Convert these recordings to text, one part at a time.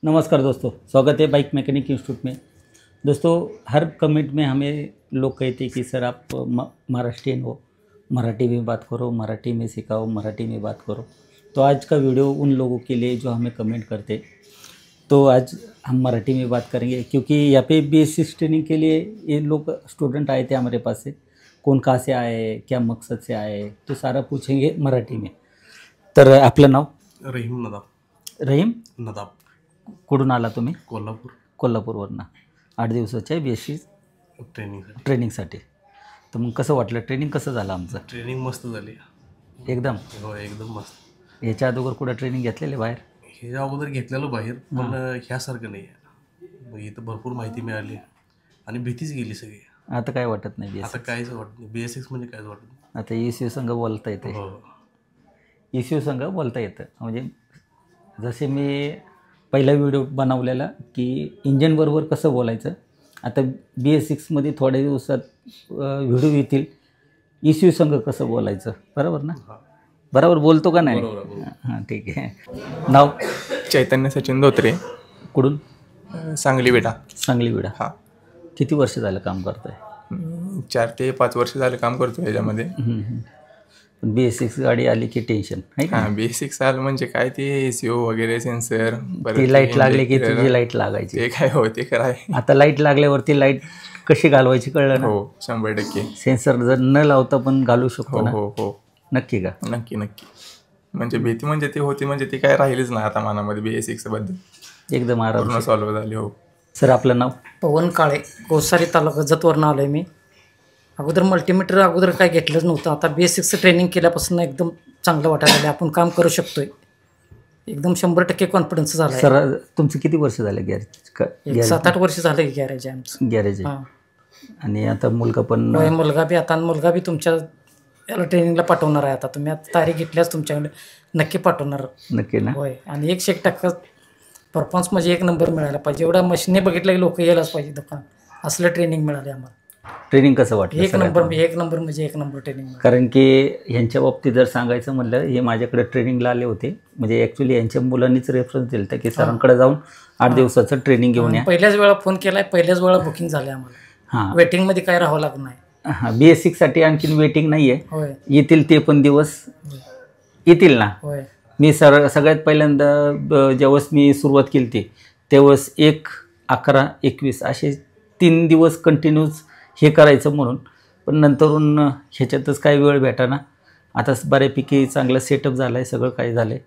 नमस्कार दोस्तों, स्वागत है बाइक मैकेनिक इंस्टीट्यूट में। दोस्तों, हर कमेंट में हमें लोग कहते हैं कि सर आप महाराष्ट्रियन हो, मराठी में बात करो, मराठी में सिखाओ, मराठी में बात करो। तो आज का वीडियो उन लोगों के लिए जो हमें कमेंट करते हैं। तो आज हम मराठी में बात करेंगे क्योंकि यहाँ पे बेसिक ट्रेनिंग के लिए ये लोग स्टूडेंट आए थे हमारे पास से। कौन कहाँ से आए, क्या मकसद से आए, तो सारा पूछेंगे मराठी में। तर आपलं नाव? रहीम नदाब. रहीम नदाब. कुठून आला तुम्ही? कोल्हापूर. कोल्हापूरवरनं 8 दिवसाच्या BSc ट्रेनिंगसाठी. ट्रेनिंगसाठी. तर मग कसं वाटलं? ट्रेनिंग कसं झालं आमचं? ट्रेनिंग मस्त झाली. एकदम. हो, एकदम मस्त. याच्या अगोदर कुठं ट्रेनिंग घेतलेले बाहेर? ह्याच्या अगोदर घेतलेलं बाहेर, पण ह्यासारखं नाही आहे. इथं भरपूर माहिती मिळाली आणि भीतीच गेली सगळी. आता काय वाटत नाही BSc? आता काहीच वाटत नाही. BSc म्हणजे काहीच वाटत नाही. आता ECU संघ बोलता येते. हो. ECU संघ बोलता येतं. म्हणजे जसे मी पहिला व्हिडिओ बनवलेला की इंजनबरोबर कसं बोलायचं, आता BS6मध्ये थोड्या दिवसात व्हिडिओ येतील ECU संघ कसं बोलायचं, बरोबर ना? बरोबर बोलतो का नाही? हां, ठीक आहे. नाव? चैतन्य सचिन धोत्रे. कुठून? सांगली बेटा. सांगली विडा. हां. किती वर्ष झालं काम करताय? 4 ते 5 वर्ष झाले काम करतो ह्याच्यामध्ये. पण BS6 गाडी आली की टेन्शन आहे का? हां, बेसिक आलं म्हणजे काय ते ECU वगैरे सेन्सर, ती लाईट लागली की तुझी लाईट लागायची. ते काय हो, ते काय. आता लाईट लागल्यावरती लाईट कशी घालवायची कळलं ना? हो, 100%. सेन्सर जर न लावता पण घालू शकतो हो ना? हो हो, नक्की का? नक्की नक्की. म्हणजे भीती म्हणजे ती होती, म्हणजे ती काय राहिलीच नाही आता मनामध्ये. BS6 बद्दल एकदम आराम. पूर्ण सॉल्व्ह झाली. हो. सर आपलं नाव? पवन काळे, कोसारी तालुका जतवरनं आलो आहे मी. अगोदर मल्टीमीटर अगोदर काय घेतलंच नव्हतं. आता BS6चं ट्रेनिंग केल्यापासून एकदम चांगलं वाटायला लागलं. आपण काम करू शकतोय. एकदम 100% कॉन्फिडन्स झाला आहे. सर तुमचं किती वर्ष झालं गॅरेज? 7-8 वर्ष झालं की गॅरेज आहे आमचं. गॅरेज आहे. हां. आणि आता मुलगा पण? होय, मुलगा बी तुमच्या याला ट्रेनिंगला पाठवणार आहे. आता तुम्ही आता तारीख घेतल्यास तुमच्याकडे नक्की पाठवणार. नक्की ना? होय. आणि 100% परफॉर्मन्स म्हणजे 1 नंबर मिळायला पाहिजे. एवढ्या मशीने बघितलं की लोक यायलाच पाहिजे दुकान. असलं ट्रेनिंग मिळाले आम्हाला. ट्रेनिंग कसं वाटलं? 1 नंबर म्हणजे 1 नंबर ट्रेनिंग. कारण की ह्यांच्या बाबतीत जर सांगायचं म्हणलं, हे माझ्याकडे ट्रेनिंगला आले होते. म्हणजे ॲक्च्युली यांच्या मुलांनीच रेफरन्स दिलं की सरांकडे जाऊन 8 दिवसाचं ट्रेनिंग घेऊन या. पहिल्याच वेळा फोन केलाय, पहिल्याच वेळा बुकिंग झालं आम्हाला. हां, वेटिंगमध्ये काय राहावं लागत नाही. हां. BS6साठी आणखीन वेटिंग नाही आहे. होय येतील ते पण दिवस येतील ना? होय. मी सगळ्यात पहिल्यांदा ज्यावेळेस मी सुरुवात केली होती त्यावेळेस 1, 11, 21 असे 3 दिवस कंटिन्यूज हे करायचं म्हणून. पण नंतरून ह्याच्यातच काही वेळ भेटाना. आता बऱ्यापैकी चांगला सेटअप झाला आहे, सगळं काही झालं आहे.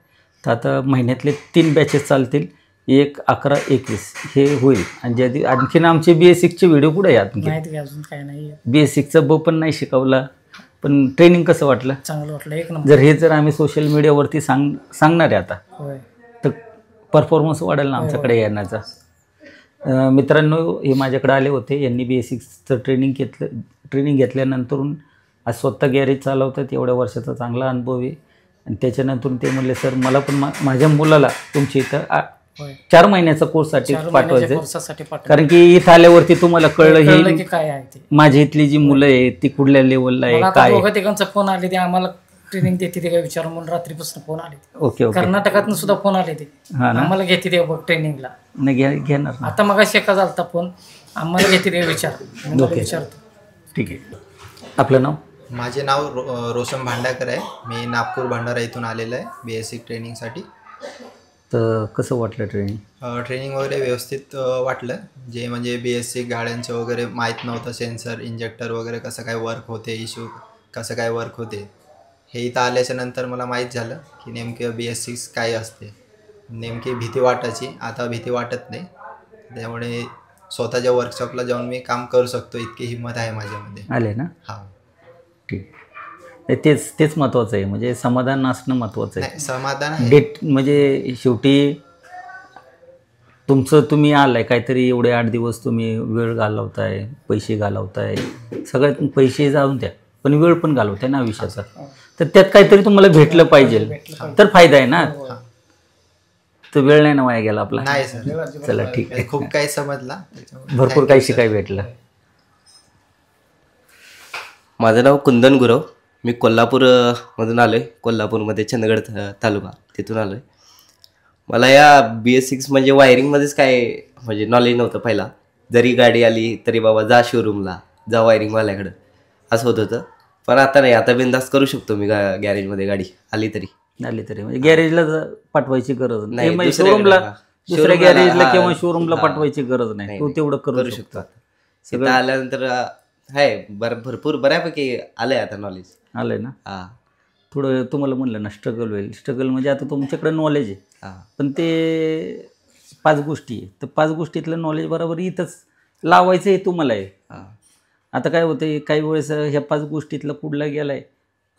तर आता महिन्यातले 3 बॅचेस चालतील. 1, 11, 21 हे होईल. आणि ज्या आणखीन आमचे BS6चे व्हिडिओ कुठे आहे? माहिती की अजून काय नाही. BS6चं पण नाही शिकवला. पण ट्रेनिंग कसं वाटलं? चांगलं वाटलं. 1 नंबर. जर आम्ही सोशल मीडियावरती सांगणार आहे आता, होय. तर परफॉर्मन्स वाढेल ना आमच्याकडे येण्याचा. मित्रांनो, हे माझ्याकडे आले होते. यांनी BS6चं ट्रेनिंग घेतल्यानंतरून आज स्वतः गॅरेज चालवतात. एवढ्या वर्षाचा चांगला अनुभव आहे. आणि त्याच्यानंतर ते म्हणले सर मला पण माझ्या मुलाला तुमच्या इथं 4 महिन्याचा कोर्ससाठी पाठवायचं. कारण की इथं आल्यावरती तुम्हाला कळलं की काय आहे ते. माझ्या इथली जी मुलं आहेत ती कुठल्या लेवलला आहे, काय. दोघांचा फोन आले ते आम्हाला ट्रेनिंग देते ते काय विचार म्हणून रात्रीपासून फोन आले. Okay okay. कर्नाटकातून सुद्धा फोन आले ते. आम्हाला घेते ते बघ ट्रेनिंगला. नाही घेणार ना. आता मग शेका झालता फोन, आम्हाला घेते ते विचार. ओके, विचारतो. ठीक आहे. आपलं नाव? माझे नाव रोशन भांडाकर आहे. मी नागपूर भंडारा इथून आलेलं आहे BS6 ट्रेनिंगसाठी. तर कसं वाटलं ट्रेनिंग? ट्रेनिंग वगैरे व्यवस्थित वाटलं. जे म्हणजे BS6 गाड्यांचं वगैरे माहीत नव्हतं, सेन्सर, इंजेक्टर वगैरे कसं काय वर्क होते, इश्यू कसं काय वर्क होते, हे इथं आल्याच्या नंतर मला माहीत झालं की नेमकं BS6 काय असते. नेमकी भीती वाटायची, आता भीती वाटत नाही. त्यामुळे स्वतःच्या वर्कशॉपला जाऊन मी काम करू शकतो इतकी हिंमत आहे माझ्यामध्ये. आले ना? हां, ठीक. तेच महत्त्वाचं आहे. म्हणजे समाधान असणं महत्त्वाचं आहे. समाधान आहे. डेट म्हणजे शेवटी तुमचं तुम्ही आलाय काहीतरी, एवढे 8 दिवस तुम्ही वेळ घालवताय, पैसे घालवताय, सगळ्यात पैसे जाऊन द्या पण वेळ पण घालवताय ना आयुष्याचा. तर त्यात काहीतरी तुम्हाला भेटलं पाहिजे तर फायदा आहे ना. तर वेळ नाही ना वाया गेला आपला. नाही सर. चला ठीक आहे. खूप काही समजला, भरपूर काही शिकायला भेटलं. माझं नाव कुंदन गुरव. मी कोल्हापूरमधून आलो आहे. कोल्हापूरमध्ये चंदगड तालुका तिथून आलो आहे. मला या BS6 म्हणजे वायरिंगमध्येच काय म्हणजे नॉलेज नव्हतं पहिला. जरी गाडी आली तरी बाबा जा शोरूमला, जा वायरिंगवाल्याकडं, असं होत होतं. पण आता नाही, आता बिनधास्त करू शकतो मी गॅरेजमध्ये गाडी आली तरी. म्हणजे गॅरेजला पाठवायची गरज नाही, नाही, दुसऱ्या शोरूमला हा. दुसऱ्या शोरूमला, गॅरेजला हा. किंवा शोरूमला हा. पाठवायची गरज नाही, नाही, तू नाही. तेवढं करू करू शकतो शकतो. आता. इथं आल्यानंतर आहे भरपूर बऱ्यापैकी आलंय आता नॉलेज. आलंय ना. हा थोडं तुम्हाला म्हणलं ना स्ट्रगल होईल. स्ट्रगल म्हणजे आता तुमच्याकडे नॉलेज आहे, हा पण ते 5 गोष्टी आहे, तर 5 गोष्टीतलं नॉलेज बरोबर इथंच लावायचं हे तुम्हाला आहे. हा आता काय होतं, काही वेळेस ह्या 5 गोष्टीतलं पुढला गेला आहे.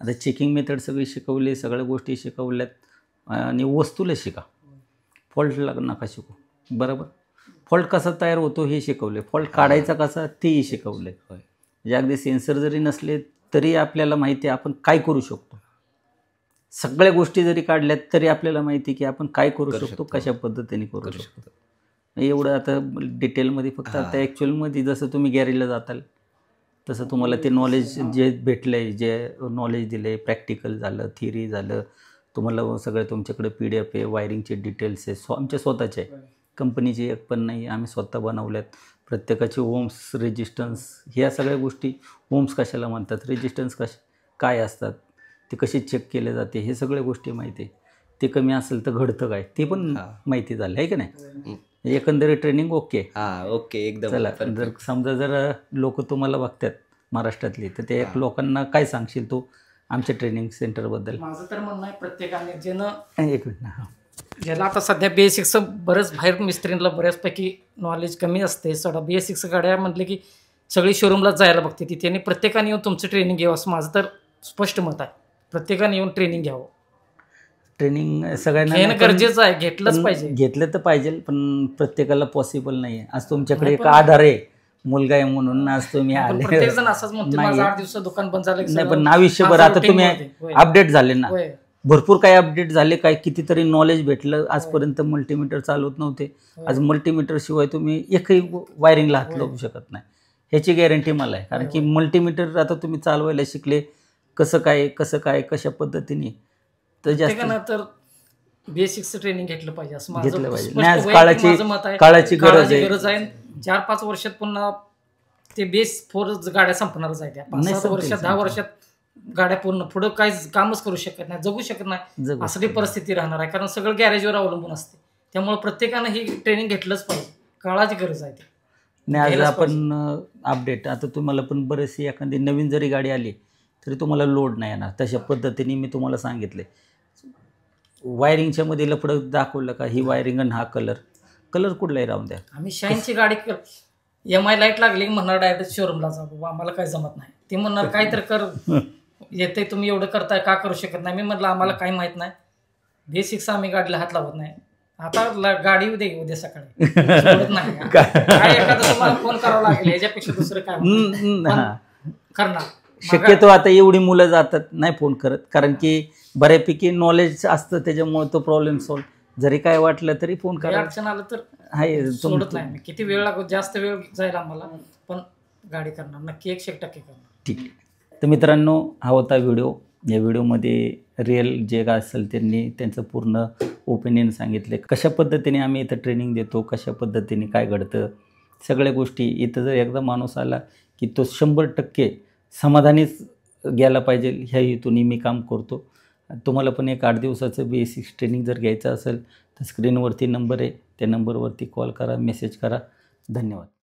आता चेकिंग मेथड सगळी शिकवली, सगळ्या गोष्टी शिकवल्यात, आणि वस्तूला शिका, फॉल्टला नका शिकू. बरोबर. फॉल्ट कसा तयार होतो हे शिकवले, फॉल्ट काढायचा कसा तेही शिकवले. होय. म्हणजे अगदी सेन्सर जरी नसले तरी आपल्याला माहिती आहे आपण काय करू शकतो. सगळ्या गोष्टी जरी काढल्यात तरी आपल्याला माहिती आहे की आपण काय करू शकतो, कशा पद्धतीने करू शकतो. एवढं आता डिटेलमध्ये फक्त आता ॲक्च्युअलमध्ये जसं तुम्ही गॅरेजला जाताल तसं तुम्हाला ते नॉलेज जे भेटलं आहे, जे नॉलेज दिलं आहे, प्रॅक्टिकल झालं, थिअरी झालं, तुम्हाला सगळं तुमच्याकडे PDF आहे, वायरिंगचे डिटेल्स आहे, आमच्या स्वतःचे आहे, कंपनीची एक पण नाही, आम्ही स्वतः बनवल्यात. प्रत्येकाचे ओम्स, रेजिस्टन्स, ह्या सगळ्या गोष्टी, ओम्स कशाला म्हणतात, रेजिस्टन्स काय असतात, ते कसे चेक केले जाते, हे सगळ्या गोष्टी माहिती आहे. ते कमी असेल तर घडतं काय ते पण माहिती झालं आहे की नाही. एकंदरीत ट्रेनिंग ओके. हा ओके एकदम. चला, जर समजा जर लोक तुम्हाला बघतात महाराष्ट्रातली, तर ते एक लोकांना काय सांगशील तू आमच्या ट्रेनिंग सेंटरबद्दल? माझं तर म्हणणं आहे प्रत्येकाने ज्यानं एक मिनिट ना. ज्याला आता सध्या BS6 बरंच बाहेर मिस्त्रींना बऱ्याचपैकी नॉलेज कमी असते. सडा BS6 गाड्या म्हटले की सगळी शोरूमलाच जायला बघते ती. त्याने प्रत्येकाने येऊन तुमचं ट्रेनिंग घ्यावं असं माझं तर स्पष्ट मत आहे. प्रत्येकाने येऊन ट्रेनिंग घ्यावं. ट्रेनिंग सगळ्यांना घेणं नाही, पण- गरजेचं आहे, घेतलंच पण पाहिजे. घेतलं तर पाहिजे, पण प्रत्येकाला पॉसिबल नाही आहे. आज तुमच्याकडे एक आधार आहे, मुलगा आहे म्हणून आज तुम्ही पण आले. प्रत्येक जण असंच म्हणतो नाही. माझं 8 दिवसात दुकान बंद झालं की नाही, पण सगळं आयुष्यभर माझं आता routine तुम्ही मध्ये. होय. अपडेट झाले ना, होय. भरपूर काही अपडेट झाले, काय कितीतरी नॉलेज भेटलं. आजपर्यंत मल्टीमीटर चालवत नव्हते, आज मल्टीमीटर शिवाय तुम्ही एकही वायरिंगला हात लावू शकत नाही, ह्याची गॅरंटी मला आहे. कारण की मल्टीमीटर आता तुम्ही चालवायला शिकले, कसं काय कशा पद्धतीने, तर जास्त प्रत्येकानं तर BS6 ट्रेनिंग घेतलं पाहिजे असं माझं घेतलं पाहिजे. स्पष्ट नाही, आज वैयक्तिक माझं मत आहे. काळाची गरज आहे. 4-5 वर्षात पुन्हा ते BS4 गाड्या संपणारच आहे. त्या 5-7 वर्षात 10 वर्षात गाड्या पूर्ण पुढं काही कामच करू शकत नाही, जगू शकत नाही, जगू अशी परिस्थिती राहणार आहे. कारण सगळं गॅरेजवर अवलंबून असते. त्यामुळे प्रत्येकानं ही ट्रेनिंग घेतलंच पाहिजे, काळाची गरज आहे ती. नाही, आज घ्यायलाच आपण अपडेट, आता तुम्हाला पण बरेचशी एखादी नवीन जरी गाडी आली तरी तुम्हाला लोड नाही येणार. तशा पद्धतीने मी तुम्हाला सांगितले. वायरिंगच्या मध्ये लफडं दाखवलं का, ही वायरिंग आणि हा कलर कुठलाही राहून द्या. आम्ही शाईनची गाडी MI लाईट लागली की म्हणणार डायरेक्ट शोरूमला जा बाबा, आम्हाला काय जमत नाही. ते म्हणणार काय तर कर, येते तुम्ही एवढं करताय का करू शकत नाही. मी म्हटलं आम्हाला काही माहित नाही, BS6 आम्ही गाडीला हात लावत नाही. आता गाडी उद्या सकाळी सोडत नाही. काय एखादं तुम्हाला फोन करावा लागेल, ह्याच्यापेक्षा दुसरं काय हा. करणार. शक्यतो आता एवढी मुलं जातात नाही फोन करत, कारण की बऱ्यापैकी नॉलेज असतं, त्याच्यामुळे तो प्रॉब्लेम सॉल्व. जरी काय वाटलं तरी फोन काही करा. अडचण आलं तर आहे सोडत नाही मी. किती वेळ लागतो, जास्त वेळ जाईल आम्हाला, पण गाडी करणार नक्की, 100% करणार. ठीक आहे. तर मित्रांनो, हा होता व्हिडिओ. या व्हिडिओमध्ये रिअल जे काय असेल त्यांनी त्यांचं पूर्ण ओपिनियन सांगितले, कशा पद्धतीने आम्ही इथं ट्रेनिंग देतो, कशा पद्धतीने काय घडतं, सगळ्या गोष्टी. इथं जर एकदा माणूस आला की तो 100% समाधानीच गेला पाहिजे, ह्या हेतूने मी काम करतो. तुम्हाला पण एक 8 दिवसाचं BS6 ट्रेनिंग जर घ्यायचं असेल तर स्क्रीनवरती नंबर आहे, त्या नंबरवरती कॉल करा, मेसेज करा. धन्यवाद.